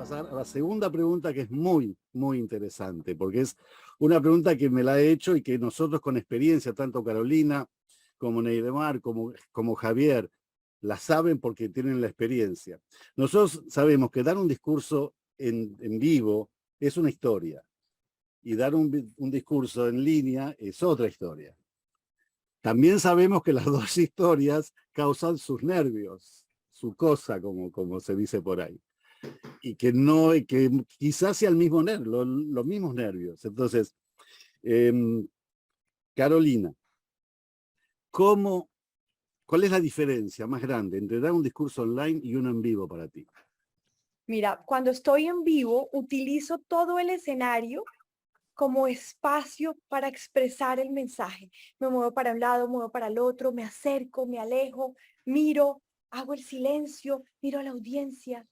pasar a la segunda pregunta, que es muy, muy interesante, porque es una pregunta que me la he hecho y que nosotros con experiencia, tanto Carolina como Neidemar, como Javier, la saben porque tienen la experiencia. Nosotros sabemos que dar un discurso en vivo es una historia y dar un discurso en línea es otra historia. También sabemos que las dos historias causan sus nervios, su cosa, como se dice por ahí. Y que quizás sea el mismo nervio, los mismos nervios. Entonces, Carolina, ¿cuál es la diferencia más grande entre dar un discurso online y uno en vivo para ti? Mira, cuando estoy en vivo, utilizo todo el escenario como espacio para expresar el mensaje. Me muevo para un lado, muevo para el otro, me acerco, me alejo, miro, hago el silencio, miro a la audiencia.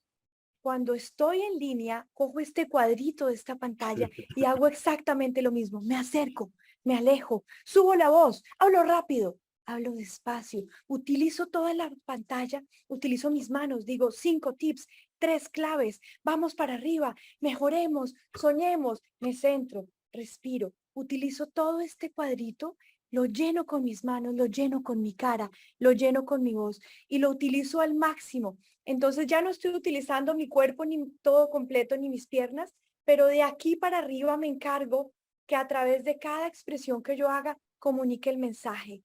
Cuando estoy en línea, cojo este cuadrito de esta pantalla y hago exactamente lo mismo. Me acerco, me alejo, subo la voz, hablo rápido, hablo despacio, utilizo toda la pantalla, utilizo mis manos, digo 5 tips, 3 claves, vamos para arriba, mejoremos, soñemos, me centro, respiro, utilizo todo este cuadrito, lo lleno con mis manos, lo lleno con mi cara, lo lleno con mi voz y lo utilizo al máximo. Entonces ya no estoy utilizando mi cuerpo ni todo completo ni mis piernas, pero de aquí para arriba me encargo que a través de cada expresión que yo haga comunique el mensaje.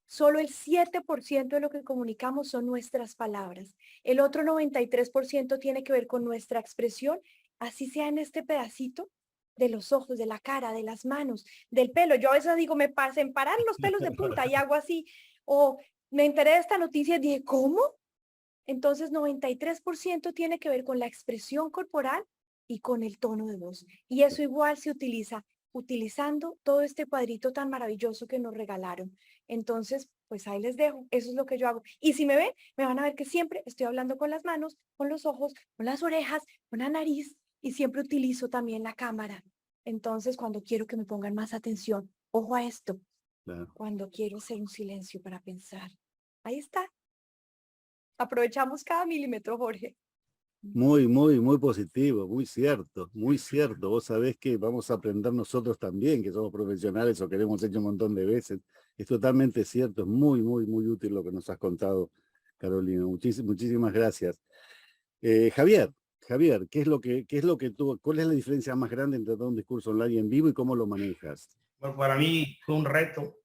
Solo el 7% de lo que comunicamos son nuestras palabras. El otro 93% tiene que ver con nuestra expresión, así sea en este pedacito de los ojos, de la cara, de las manos, del pelo. Yo a veces digo, me pasen parar los pelos de punta y hago así. O me enteré de esta noticia y dije, ¿cómo? Entonces, 93% tiene que ver con la expresión corporal y con el tono de voz. Y eso igual se utiliza utilizando todo este cuadrito tan maravilloso que nos regalaron. Entonces, pues ahí les dejo. Eso es lo que yo hago. Y si me ven, me van a ver que siempre estoy hablando con las manos, con los ojos, con las orejas, con la nariz y siempre utilizo también la cámara. Entonces, cuando quiero que me pongan más atención, ojo a esto. Claro. Cuando quiero hacer un silencio para pensar. Ahí está. Aprovechamos cada milímetro, Jorge. Muy, muy, muy positivo, muy cierto, muy cierto. Vos sabés que vamos a aprender nosotros también, que somos profesionales o que lo hemos hecho un montón de veces. Es totalmente cierto, es muy, muy, muy útil lo que nos has contado, Carolina. Muchísimas gracias. Javier, cuál es la diferencia más grande entre dar un discurso online y en vivo y cómo lo manejas? Bueno, para mí fue un reto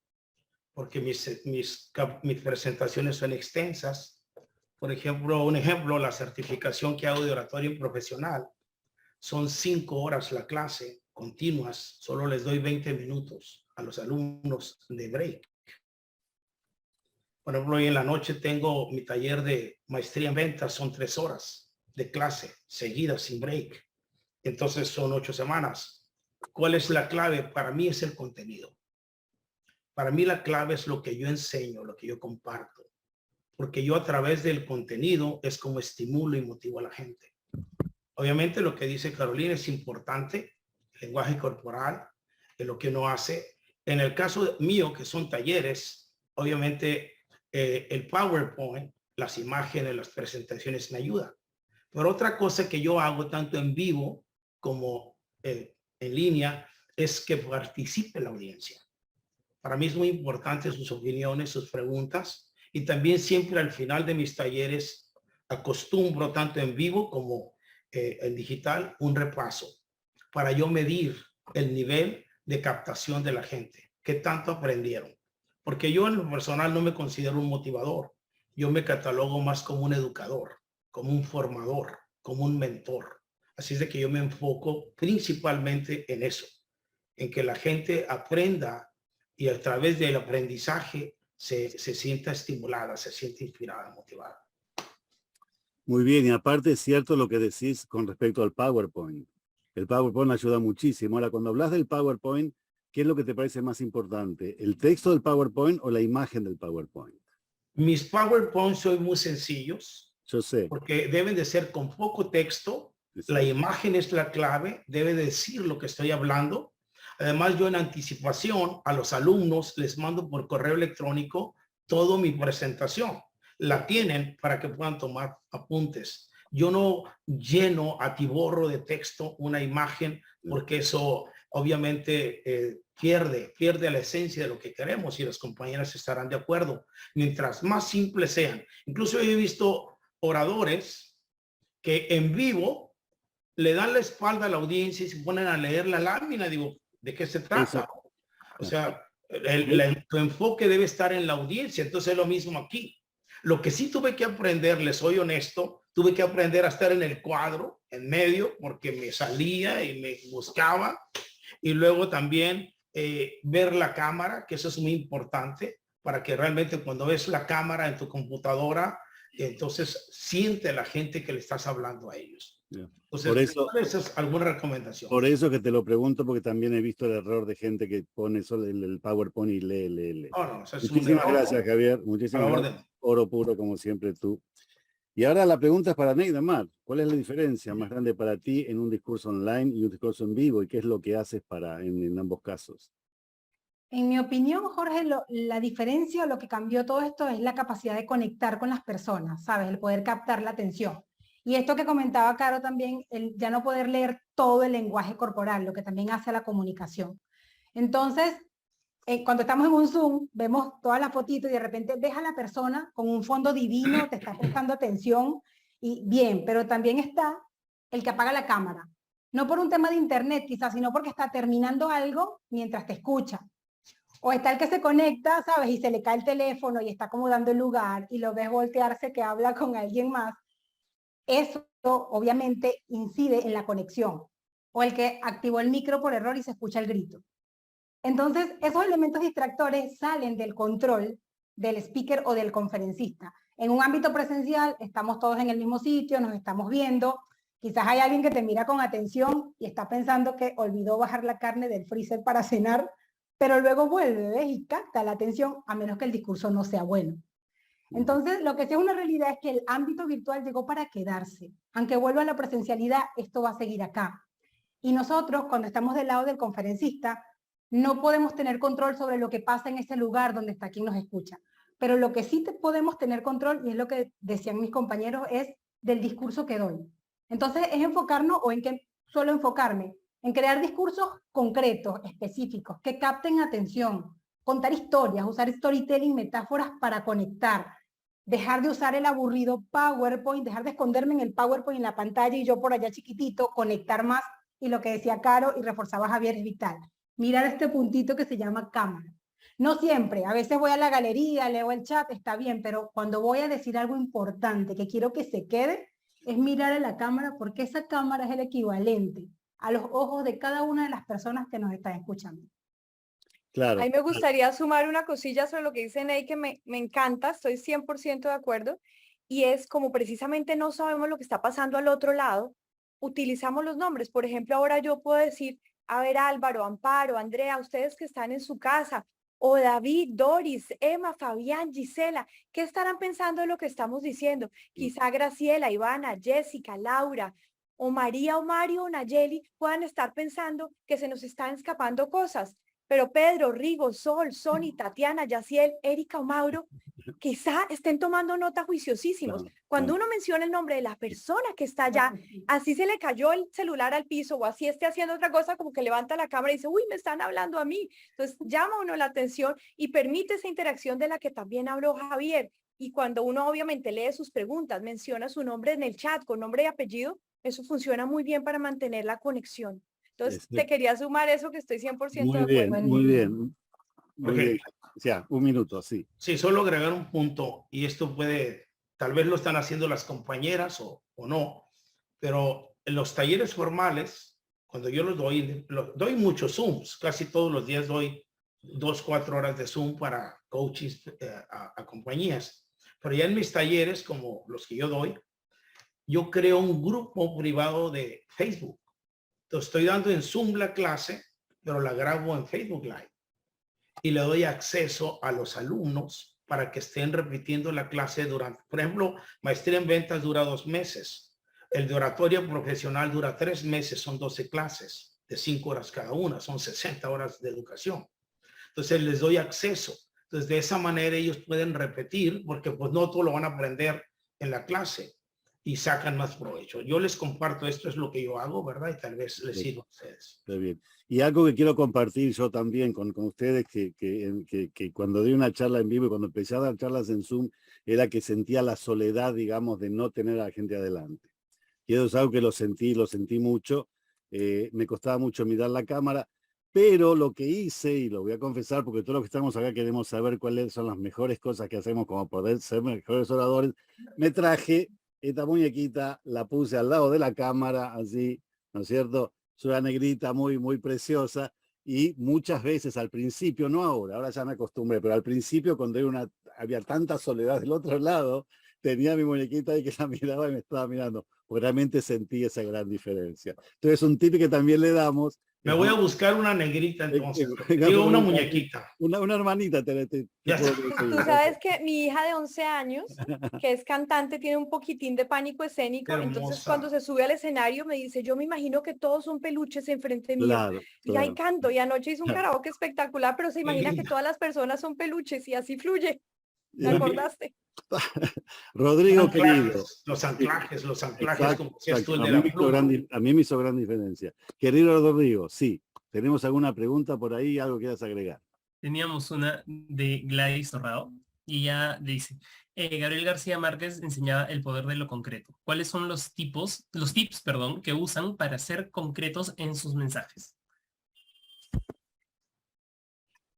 porque mis presentaciones son extensas. Por ejemplo, la certificación que hago de oratorio profesional son 5 horas la clase continuas. Solo les doy 20 minutos a los alumnos de break. Por ejemplo, hoy en la noche tengo mi taller de maestría en ventas, son 3 horas de clase seguidas sin break. Entonces son 8 semanas. ¿Cuál es la clave? Para mí es el contenido. Para mí la clave es lo que yo enseño, lo que yo comparto. Porque yo a través del contenido es como estimulo y motivo a la gente. Obviamente lo que dice Carolina es importante, el lenguaje corporal, es lo que uno hace. En el caso mío, que son talleres, obviamente el PowerPoint, las imágenes, las presentaciones me ayudan. Pero otra cosa que yo hago tanto en vivo como en línea es que participe la audiencia. Para mí es muy importante sus opiniones, sus preguntas, y también siempre al final de mis talleres acostumbro tanto en vivo como en digital un repaso para yo medir el nivel de captación de la gente, qué tanto aprendieron. Porque yo en lo personal no me considero un motivador, yo me catalogo más como un educador, como un formador, como un mentor. Así es de que yo me enfoco principalmente en eso, en que la gente aprenda y a través del aprendizaje se sienta estimulada, se siente inspirada, motivada. Muy bien, y aparte es cierto lo que decís con respecto al PowerPoint. El PowerPoint ayuda muchísimo. Ahora, cuando hablas del PowerPoint, ¿qué es lo que te parece más importante? ¿El texto del PowerPoint o la imagen del PowerPoint? Mis PowerPoint son muy sencillos. Yo sé. Porque deben de ser con poco texto. Exacto. La imagen es la clave, debe decir lo que estoy hablando. Además, yo en anticipación a los alumnos les mando por correo electrónico toda mi presentación. La tienen para que puedan tomar apuntes. Yo no lleno, atiborro de texto una imagen, porque eso obviamente pierde la esencia de lo que queremos, y las compañeras estarán de acuerdo. Mientras más simples sean. Incluso yo he visto oradores que en vivo le dan la espalda a la audiencia y se ponen a leer la lámina. Digo, ¿de qué se trata? Eso. O sea, tu enfoque debe estar en la audiencia. Entonces es lo mismo aquí. Lo que sí tuve que aprender, les soy honesto, tuve que aprender a estar en el cuadro, en medio, porque me salía y me buscaba. Y luego también ver la cámara, que eso es muy importante, para que realmente cuando ves la cámara en tu computadora, entonces siente la gente que le estás hablando a ellos. Entonces, por eso, esa es alguna recomendación. por eso que te lo pregunto, porque también he visto el error de gente que pone solo el PowerPoint y lee. Oh, no, o sea, Muchísimas gracias, Javier. Muchísimas gracias. Oro puro, como siempre tú. Y ahora la pregunta es para Neidamar. ¿Cuál es la diferencia más grande para ti en un discurso online y un discurso en vivo? ¿Y qué es lo que haces en ambos casos? En mi opinión, Jorge, la diferencia, lo que cambió todo esto es la capacidad de conectar con las personas, ¿sabes? El poder captar la atención. Y esto que comentaba Caro también, el ya no poder leer todo el lenguaje corporal, lo que también hace a la comunicación. Entonces, cuando estamos en un Zoom, vemos todas las fotitos y de repente ves a la persona con un fondo divino, te está prestando atención y bien, pero también está el que apaga la cámara. No por un tema de internet quizás, sino porque está terminando algo mientras te escucha. O está el que se conecta, ¿sabes? Y se le cae el teléfono y está acomodando el lugar y lo ves voltearse que habla con alguien más. Eso obviamente incide en la conexión. O el que activó el micro por error y se escucha el grito. Entonces, esos elementos distractores salen del control del speaker o del conferencista. En un ámbito presencial, estamos todos en el mismo sitio, nos estamos viendo. Quizás hay alguien que te mira con atención y está pensando que olvidó bajar la carne del freezer para cenar, pero luego vuelve, ¿ves? Y capta la atención, a menos que el discurso no sea bueno. Entonces, lo que sí es una realidad es que el ámbito virtual llegó para quedarse. Aunque vuelva a la presencialidad, esto va a seguir acá. Y nosotros, cuando estamos del lado del conferencista, no podemos tener control sobre lo que pasa en ese lugar donde está quien nos escucha. Pero lo que sí podemos tener control, y es lo que decían mis compañeros, es del discurso que doy. Entonces, es enfocarnos, o en qué suelo enfocarme, en crear discursos concretos, específicos, que capten atención, contar historias, usar storytelling, metáforas para conectar, dejar de usar el aburrido PowerPoint, dejar de esconderme en el PowerPoint en la pantalla y yo por allá chiquitito, conectar más. Y lo que decía Caro y reforzaba Javier es vital. Mirar este puntito que se llama cámara. No siempre, a veces voy a la galería, leo el chat, está bien, pero cuando voy a decir algo importante que quiero que se quede, es mirar a la cámara, porque esa cámara es el equivalente a los ojos de cada una de las personas que nos están escuchando. Claro. A mí me gustaría sumar una cosilla sobre lo que dice Ney, que me encanta, estoy 100% de acuerdo, y es como precisamente no sabemos lo que está pasando al otro lado, utilizamos los nombres. Por ejemplo, ahora yo puedo decir, a ver, Álvaro, Amparo, Andrea, ustedes que están en su casa, o David, Doris, Emma, Fabián, Gisela, ¿qué estarán pensando de lo que estamos diciendo? Quizá Graciela, Ivana, Jessica, Laura, o María, o Mario, o Nayeli puedan estar pensando que se nos están escapando cosas. Pero Pedro, Rigo, Sol, Sony, Tatiana, Yaciel, Erika o Mauro, quizá estén tomando nota juiciosísimos. Cuando uno menciona el nombre de la persona que está allá, así se le cayó el celular al piso o así esté haciendo otra cosa, como que levanta la cámara y dice, uy, me están hablando a mí. Entonces llama uno la atención y permite esa interacción de la que también habló Javier. Y cuando uno obviamente lee sus preguntas, menciona su nombre en el chat con nombre y apellido, eso funciona muy bien para mantener la conexión. Entonces, te quería sumar eso, que estoy 100% de acuerdo. Muy bien. Muy bien. O sea, un minuto, sí. Sí, solo agregar un punto, y esto puede, tal vez lo están haciendo las compañeras o no, pero en los talleres formales, cuando yo los doy muchos Zooms, casi todos los días doy 2-4 horas de Zoom para coaches a compañías. Pero ya en mis talleres, como los que yo doy, yo creo un grupo privado de Facebook. Entonces estoy dando en Zoom la clase, pero la grabo en Facebook Live. Y le doy acceso a los alumnos para que estén repitiendo la clase durante, por ejemplo, maestría en ventas dura 2 meses. El de oratoria profesional dura 3 meses, son 12 clases de 5 horas cada una, son 60 horas de educación. Entonces les doy acceso. Entonces de esa manera ellos pueden repetir, porque pues no todo lo van a aprender en la clase. y sacan más provecho. Yo les comparto, esto es lo que yo hago, ¿verdad? Y tal vez les Sí. sirva a ustedes. Está bien. Y algo que quiero compartir yo también con ustedes, que cuando di una charla en vivo y cuando empecé a dar charlas en Zoom, era que sentía la soledad, digamos, de no tener a la gente adelante. Y eso es algo que lo sentí mucho. Me costaba mucho mirar la cámara, pero lo que hice, y lo voy a confesar, porque todos los que estamos acá queremos saber cuáles son las mejores cosas que hacemos como poder ser mejores oradores, me traje esta muñequita, la puse al lado de la cámara, así, ¿no es cierto? Es una negrita muy preciosa, y muchas veces al principio, no ahora ya me acostumbré, pero al principio cuando había tanta soledad del otro lado, tenía mi muñequita y que la miraba y me estaba mirando, porque realmente sentí esa gran diferencia. Entonces un tip que también le damos. Me voy a buscar una negrita entonces. Digo, una muñequita. Una hermanita. Ya puedo está. conseguir. Tú sabes que mi hija de 11 años, que es cantante, tiene un poquitín de pánico escénico. Hermosa. Entonces, cuando se sube al escenario, me dice, yo me imagino que todos son peluches enfrente mío. Claro, Y ahí claro. canto. Y anoche hizo un Claro. karaoke espectacular, pero se imagina que linda. todas las personas son peluches y así fluye. ¿Te Muy bien. acordaste? Rodrigo, querido. Los anclajes, Exacto, como decías tú, el exacto. de la pluma. A mí me hizo gran diferencia. Querido Rodrigo, sí. ¿Tenemos alguna pregunta por ahí? ¿Algo quieras agregar? Teníamos una de Gladys Torrado y ella dice, Gabriel García Márquez enseñaba el poder de lo concreto. ¿Cuáles son los tips, que usan para ser concretos en sus mensajes?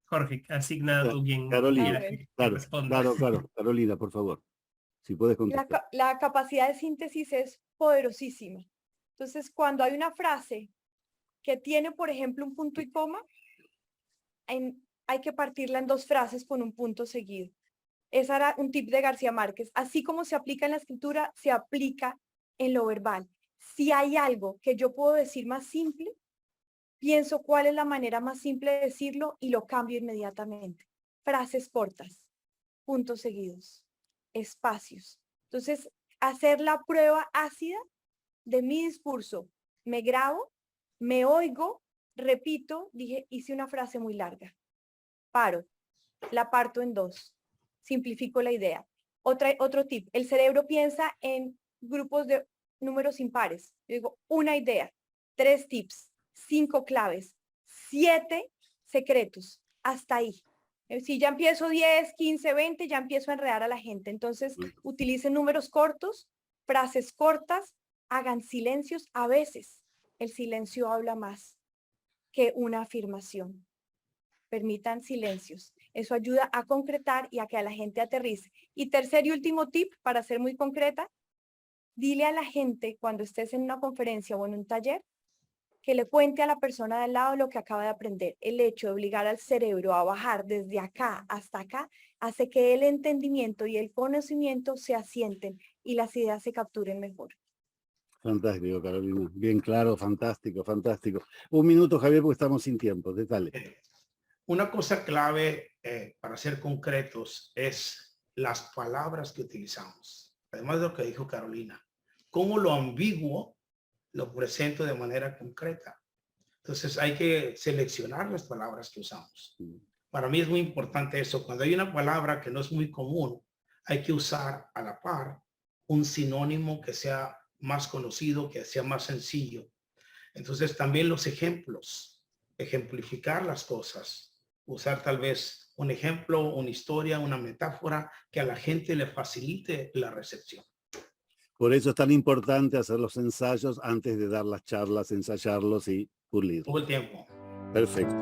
Jorge, asigna tú quien Carolina, quiera que claro, responda. claro. Carolina, por favor. Si puedes contestar. La capacidad de síntesis es poderosísima. Entonces, cuando hay una frase que tiene, por ejemplo, un punto y coma, hay que partirla en dos frases con un punto seguido. Ese era un tip de García Márquez. Así como se aplica en la escritura, se aplica en lo verbal. Si hay algo que yo puedo decir más simple, pienso cuál es la manera más simple de decirlo y lo cambio inmediatamente. Frases cortas, puntos seguidos, espacios. Entonces, hacer la prueba ácida de mi discurso. Me grabo, me oigo, repito, hice una frase muy larga. Paro, la parto en dos, simplifico la idea. Otro tip, el cerebro piensa en grupos de números impares. Yo digo, una idea, 3 tips, 5 claves, 7 secretos, hasta ahí. Si ya empiezo 10, 15, 20, ya empiezo a enredar a la gente. Entonces, utilicen números cortos, frases cortas, hagan silencios. A veces, el silencio habla más que una afirmación. Permitan silencios. Eso ayuda a concretar y a que a la gente aterrice. Y tercer y último tip, para ser muy concreta, dile a la gente cuando estés en una conferencia o en un taller, que le cuente a la persona de al lado lo que acaba de aprender. El hecho de obligar al cerebro a bajar desde acá hasta acá hace que el entendimiento y el conocimiento se asienten y las ideas se capturen mejor. Fantástico, Carolina. Bien claro, fantástico. Un minuto, Javier, porque estamos sin tiempo. Dale. Una cosa clave para ser concretos es las palabras que utilizamos. Además de lo que dijo Carolina, cómo lo ambiguo lo presento de manera concreta. Entonces hay que seleccionar las palabras que usamos. Para mí es muy importante eso. Cuando hay una palabra que no es muy común, hay que usar a la par un sinónimo que sea más conocido, que sea más sencillo. Entonces también los ejemplos, ejemplificar las cosas, usar tal vez un ejemplo, una historia, una metáfora que a la gente le facilite la recepción. Por eso es tan importante hacer los ensayos antes de dar las charlas, ensayarlos y pulirlos. Todo el tiempo. Perfecto.